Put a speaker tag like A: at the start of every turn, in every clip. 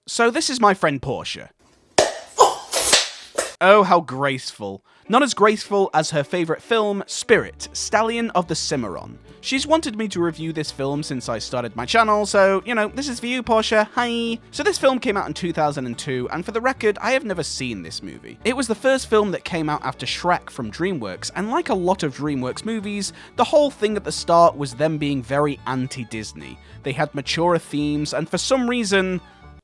A: So this is my friend Portia. Oh, how graceful. Not as graceful as her favourite film, Spirit Stallion of the Cimarron. She's wanted me to review this film since I started my channel, so, this is for you, Portia. Hi! So this film came out in 2002, and for the record, I have never seen this movie. It was the first film that came out after Shrek from DreamWorks, and like a lot of DreamWorks movies, the whole thing at the start was them being very anti-Disney. They had maturer themes, and for some reason,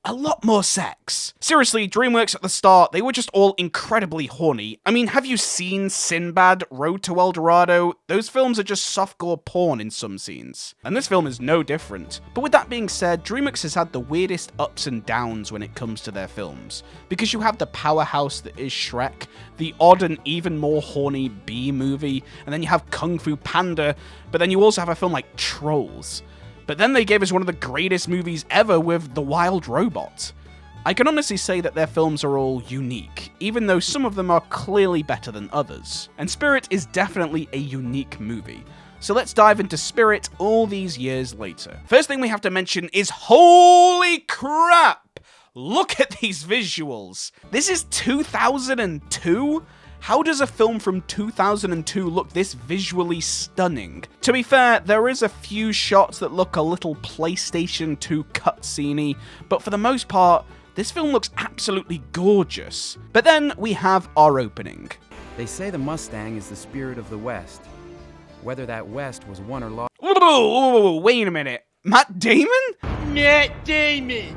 A: a lot more sex. Seriously, DreamWorks at the start, they were just all incredibly horny. I mean, have you seen Sinbad, Road to El Dorado? Those films are just softcore porn in some scenes. And this film is no different. But with that being said, DreamWorks has had the weirdest ups and downs when it comes to their films. Because you have the powerhouse that is Shrek, the odd and even more horny B movie, and then you have Kung Fu Panda, but then you also have a film like Trolls. But then they gave us one of the greatest movies ever with The Wild Robot. I can honestly say that their films are all unique, even though some of them are clearly better than others. And Spirit is definitely a unique movie. So let's dive into Spirit all these years later. First thing we have to mention is, holy crap! Look at these visuals! This is 2002? How does a film from 2002 look this visually stunning? To be fair, there is a few shots that look a little PlayStation 2 cutscene-y, but for the most part, this film looks absolutely gorgeous. But then we have our opening.
B: They say the Mustang is the spirit of the West. Whether that West was won or lost...
A: Wait a minute. Matt Damon?
C: Matt Damon!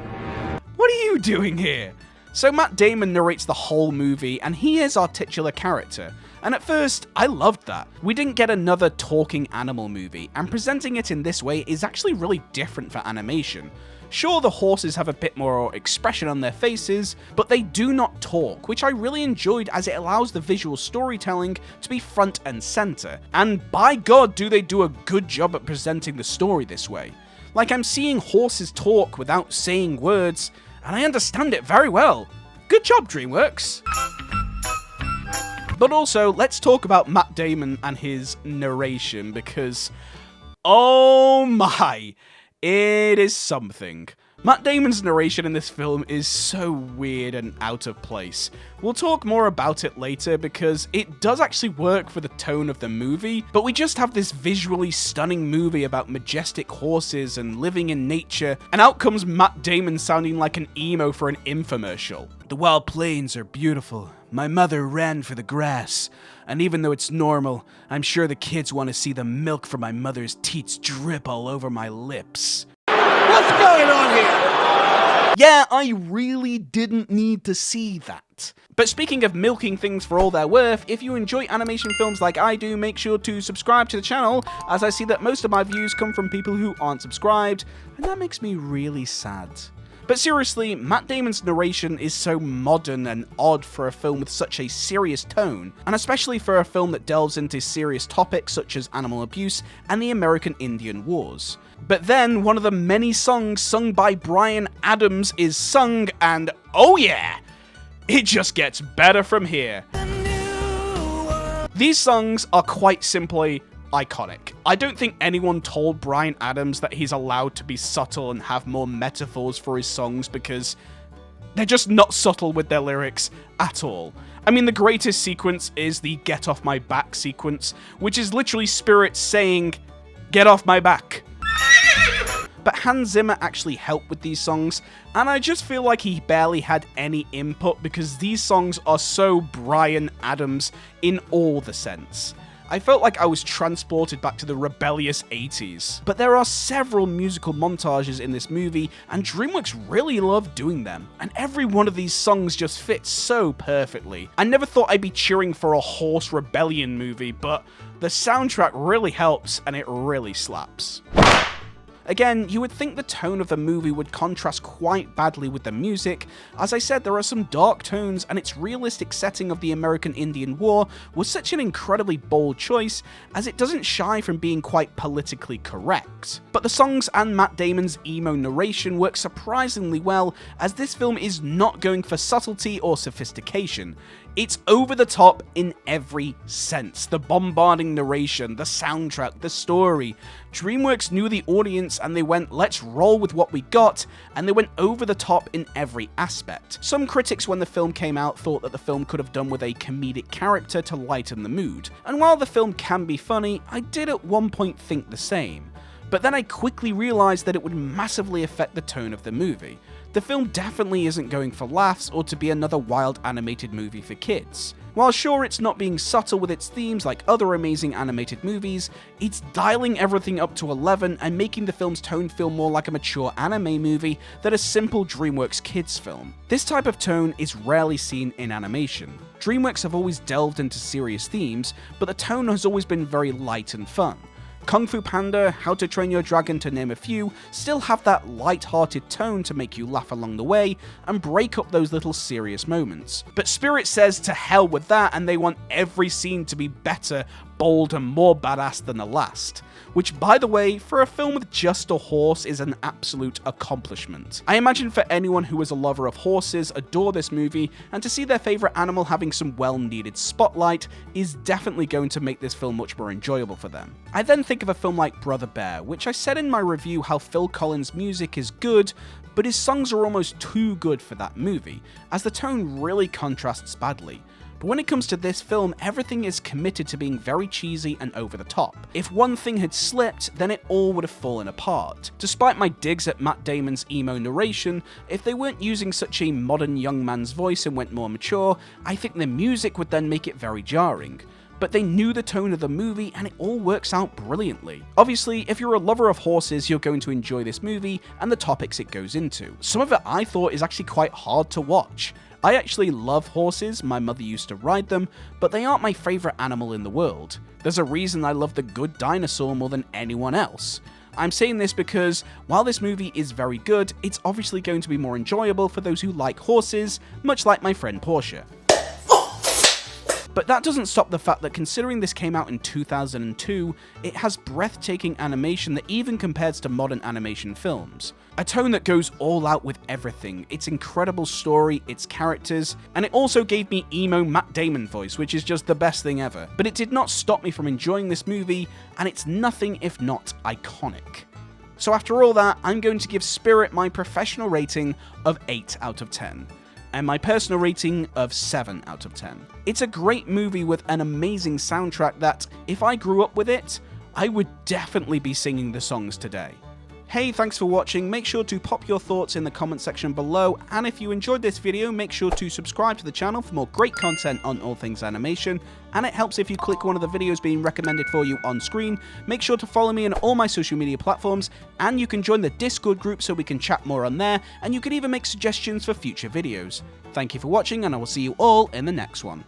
A: What are you doing here? So Matt Damon narrates the whole movie, and he is our titular character. And at first, I loved that. We didn't get another talking animal movie, and presenting it in this way is actually really different for animation. Sure, the horses have a bit more expression on their faces, but they do not talk, which I really enjoyed as it allows the visual storytelling to be front and center. And by God, do they do a good job at presenting the story this way. Like, I'm seeing horses talk without saying words, and I understand it very well. Good job, DreamWorks. But also, let's talk about Matt Damon and his narration, because, oh my, it is something. Matt Damon's narration in this film is so weird and out of place. We'll talk more about it later because it does actually work for the tone of the movie, but we just have this visually stunning movie about majestic horses and living in nature, and out comes Matt Damon sounding like an emo for an infomercial. The wild plains are beautiful. My mother ran for the grass, and even though it's normal, I'm sure the kids want to see the milk from my mother's teats drip all over my lips.
C: What's going on here?
A: Yeah, I really didn't need to see that. But speaking of milking things for all they're worth, if you enjoy animation films like I do, make sure to subscribe to the channel, as I see that most of my views come from people who aren't subscribed, and that makes me really sad. But seriously, Matt Damon's narration is so modern and odd for a film with such a serious tone, and especially for a film that delves into serious topics such as animal abuse and the American Indian Wars. But then, one of the many songs sung by Bryan Adams is sung, and oh yeah, it just gets better from here. These songs are quite simply iconic. I don't think anyone told Bryan Adams that he's allowed to be subtle and have more metaphors for his songs, because they're just not subtle with their lyrics at all. I mean, the greatest sequence is the Get Off My Back sequence, which is literally Spirit saying, "Get off my back." But Hans Zimmer actually helped with these songs, and I just feel like he barely had any input because these songs are so Bryan Adams in all the sense. I felt like I was transported back to the rebellious 80s. But there are several musical montages in this movie, and DreamWorks really love doing them. And every one of these songs just fits so perfectly. I never thought I'd be cheering for a horse rebellion movie, but the soundtrack really helps, and it really slaps. Again, you would think the tone of the movie would contrast quite badly with the music. As I said, there are some dark tones, and its realistic setting of the American Indian War was such an incredibly bold choice, as it doesn't shy from being quite politically correct. But the songs and Matt Damon's emo narration work surprisingly well, as this film is not going for subtlety or sophistication. It's over the top in every sense. The bombarding narration, the soundtrack, the story. DreamWorks knew the audience and they went, let's roll with what we got, and they went over the top in every aspect. Some critics when the film came out thought that the film could have done with a comedic character to lighten the mood, and while the film can be funny, I did at one point think the same. But then I quickly realised that it would massively affect the tone of the movie. The film definitely isn't going for laughs or to be another wild animated movie for kids. While sure it's not being subtle with its themes like other amazing animated movies, it's dialing everything up to 11 and making the film's tone feel more like a mature anime movie than a simple DreamWorks kids film. This type of tone is rarely seen in animation. DreamWorks have always delved into serious themes, but the tone has always been very light and fun. Kung Fu Panda, How to Train Your Dragon to name a few, still have that light-hearted tone to make you laugh along the way and break up those little serious moments. But Spirit says to hell with that and they want every scene to be better, bold and more badass than the last. Which, by the way, for a film with just a horse is an absolute accomplishment. I imagine for anyone who is a lover of horses adore this movie, and to see their favourite animal having some well-needed spotlight is definitely going to make this film much more enjoyable for them. I then think of a film like Brother Bear, which I said in my review how Phil Collins' music is good, but his songs are almost too good for that movie, as the tone really contrasts badly. But when it comes to this film, everything is committed to being very cheesy and over the top. If one thing had slipped, then it all would have fallen apart. Despite my digs at Matt Damon's emo narration, if they weren't using such a modern young man's voice and went more mature, I think the music would then make it very jarring. But they knew the tone of the movie and it all works out brilliantly. Obviously, if you're a lover of horses, you're going to enjoy this movie and the topics it goes into. Some of it I thought is actually quite hard to watch. I actually love horses, my mother used to ride them, but they aren't my favourite animal in the world. There's a reason I love The Good Dinosaur more than anyone else. I'm saying this because, while this movie is very good, it's obviously going to be more enjoyable for those who like horses, much like my friend Portia. But that doesn't stop the fact that considering this came out in 2002, it has breathtaking animation that even compares to modern animation films. A tone that goes all out with everything, its incredible story, its characters, and it also gave me emo Matt Damon voice, which is just the best thing ever. But it did not stop me from enjoying this movie, and it's nothing if not iconic. So after all that, I'm going to give Spirit my professional rating of 8 out of 10. And my personal rating of 7 out of 10. It's a great movie with an amazing soundtrack that, if I grew up with it, I would definitely be singing the songs today. Hey, thanks for watching. Make sure to pop your thoughts in the comment section below, and if you enjoyed this video, make sure to subscribe to the channel for more great content on all things animation, and it helps if you click one of the videos being recommended for you on screen. Make sure to follow me on all my social media platforms, and you can join the Discord group so we can chat more on there, and you can even make suggestions for future videos. Thank you for watching, and I will see you all in the next one.